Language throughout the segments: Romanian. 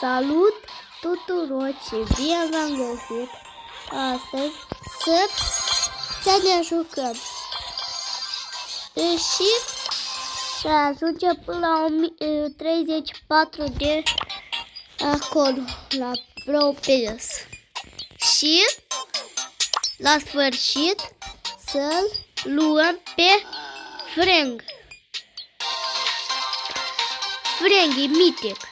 Salut tuturor și bine v-am găsit astăzi să ne jucăm și să ajungem până la 34 de acolo la Pro-PS și la sfârșit să-l luăm pe Frank. Frank e mitic.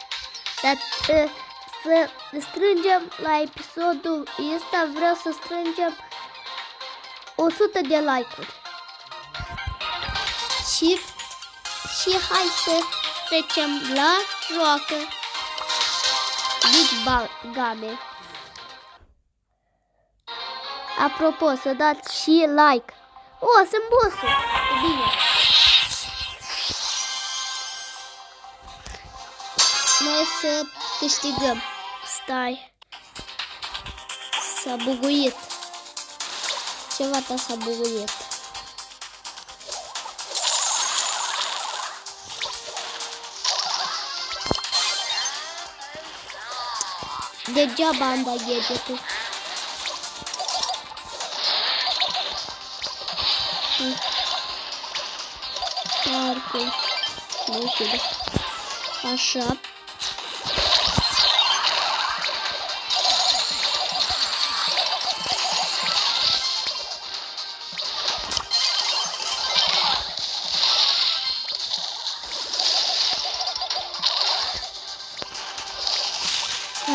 Dar să strângem la episodul ăsta, vreau să strângem 100 de like-uri. Și hai să trecem la joacă. Big Game. Apropo, să dați și like. Sunt boss-ul. E bine. Noi să câștigăm. Stai. S-a buguit. Ceva ta s-a buguit. Degeaba am dat gadgetul. Parcă. Nu știu. Așa.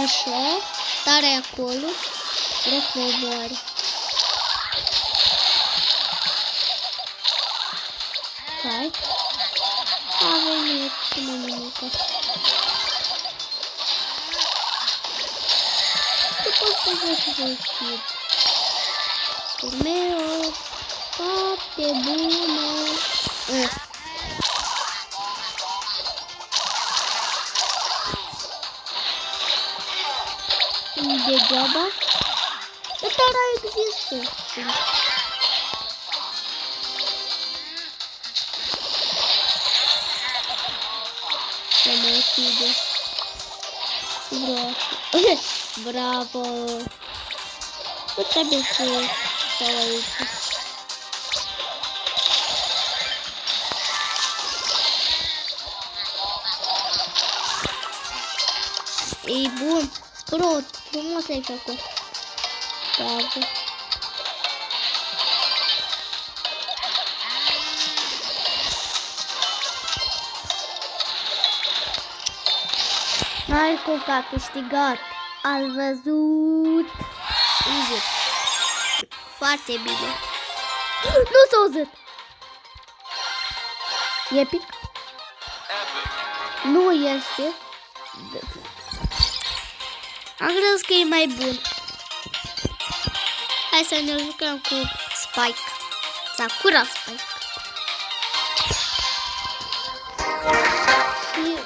Așa, tare acolo, vreau să mă omoare. Hai, a venit cu mămânică. Tu poți să vezi și văzut. Urmeo, foarte bună. Degeaba? Dar există. Să mă ucide. Bravo. Nu trebuie să stau aici. E bun. Sprot. Frumos ai făcut. Bravo. Marco a câștigat. Ați văzut? Easy. Foarte bine. Nu s-a auzit. Epic? Nu este. Am crezut că e mai bun. Hai să ne jucăm cu Spike. Sakura Spike. Și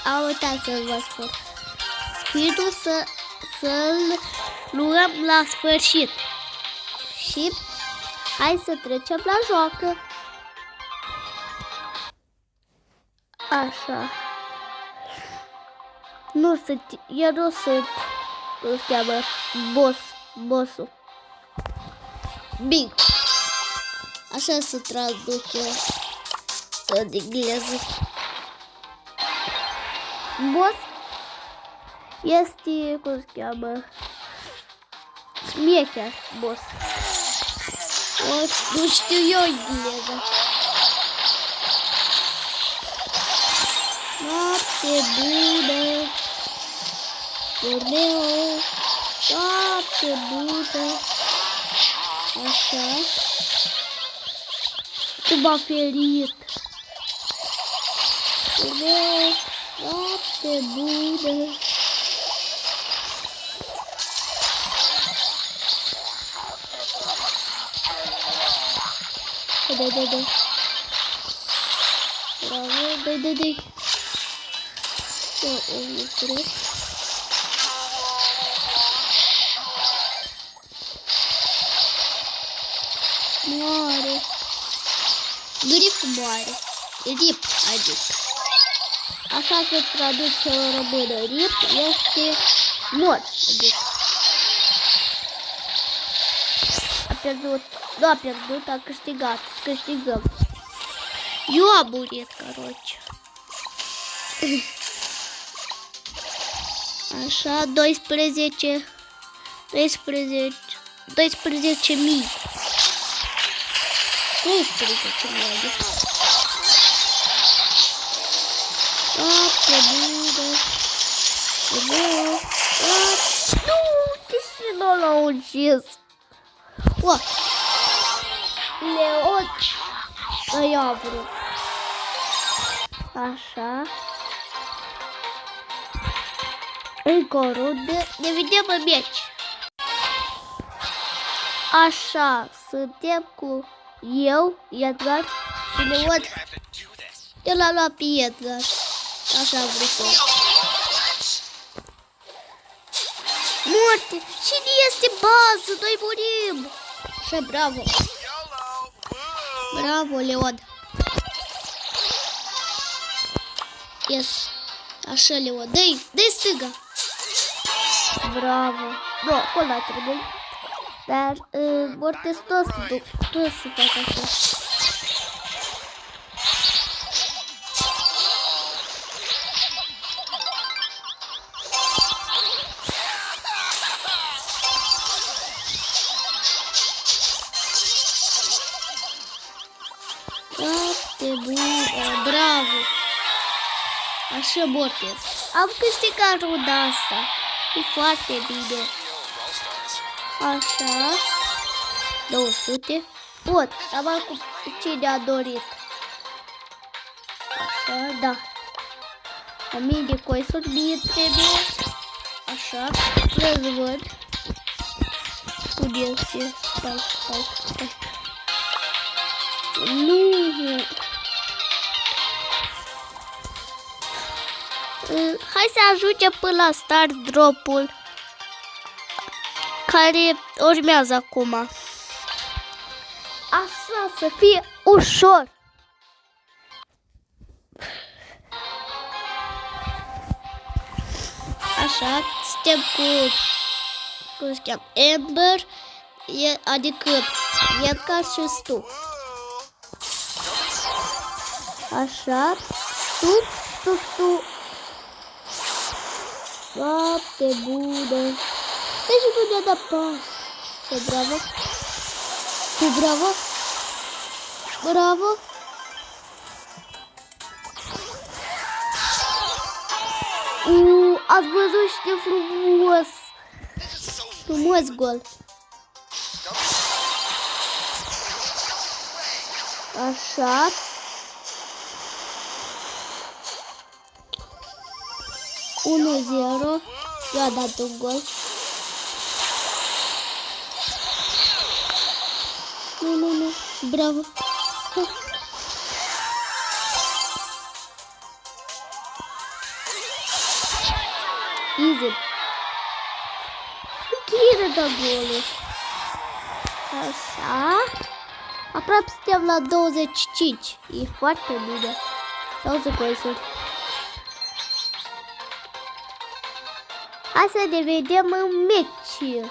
am uitat să vă spun. Spiritul să-l luăm la sfârșit. Și hai să trecem la joacă. Așa. Nu sunt, eu nu sunt, cum se cheamă, bossul. Big. Așa se traduce în engleză. Boss este, cum se cheamă, șmecher, boss. Nu știu eu engleză. Noapte bună. Turneu, noapte bună. Așa. Cum a ferit. Turneu, noapte bună. Da. Bravo, da. Moare. Grip moare. Rip, adică. Așa se traduce în română. RIP este mort. Adică a pierdut. Nu a pierdut, a câștigat. Câștigăm. Eu am murit, caroci. Așa, 12.000. Nu, ce nu l-a ucis. Leon. Aia vrut. Așa. Încă o rundă. Ne vedem în meci. Așa, suntem cu eu, Edgar și Leon. El a luat pe Edgar. Așa am vrut eu. Morte! Cine este bază? Noi murim! Așa, bravo! Bravo, Leon! Yes! Așa, Leon! Dă-i stânga! Bravo! Nu, acolo a trebuit. Dar morte toți să fac așa. Foarte bun, bravo! Așa, morte. Am câștigat runda asta. E foarte bine. Așa. 200. Bun, am cu cine a dorit. Așa, da. La mine de coisuri mie trebuie. Așa, răzvăd. Unde-ți? Stai. Nu. Hai să ajungem până la start drop-ul care urmează acum. Așa, să fie ușor. Așa, suntem cu cum se cheamă, Amber, adică Edgar și Stu. Așa, Stu. Foarte bună. Deci nu ne-a dat pas. Ce bravo. Bravo. Ați văzut ce frumos. Frumos gol. Așa. Unu 0. Eu a dat un gol. Nu. Bravo. Easy. Chire da golul. Așa. Aproape suntem la 25. E foarte bine. Sau să coisuri. Hai să ne vedem în meci.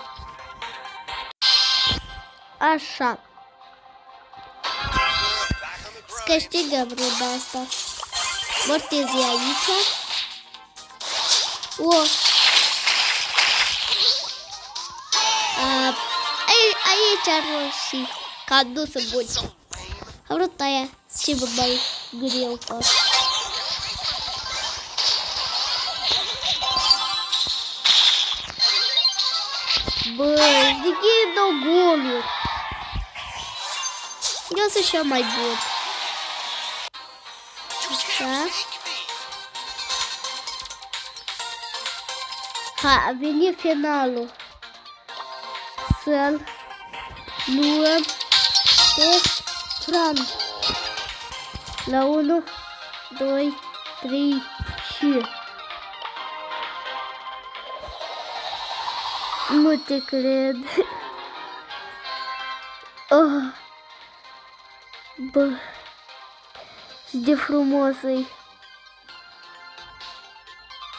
Așa. Să câștigăm runda asta. Mortezi aici. Aici roșii. Că a dus în buni. Am vrut aia și mă mai greu. Bă, de ce dau goluri? Eu să și mai bun. Așa. Ha, a venit finalul. Să-l luăm pe Fran. La 1, 2, 3 și... Nu te cred. Oh. Bă, și de frumos e.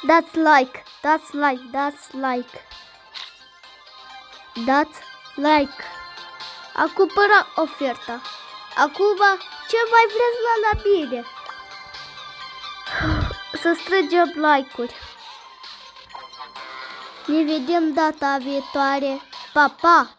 Dați like, dați like, dați like. Dați like. A cumpărat oferta. Acum, ce mai vreți la mine? Să strângem like-uri. Ne vedem data viitoare. Pa, pa!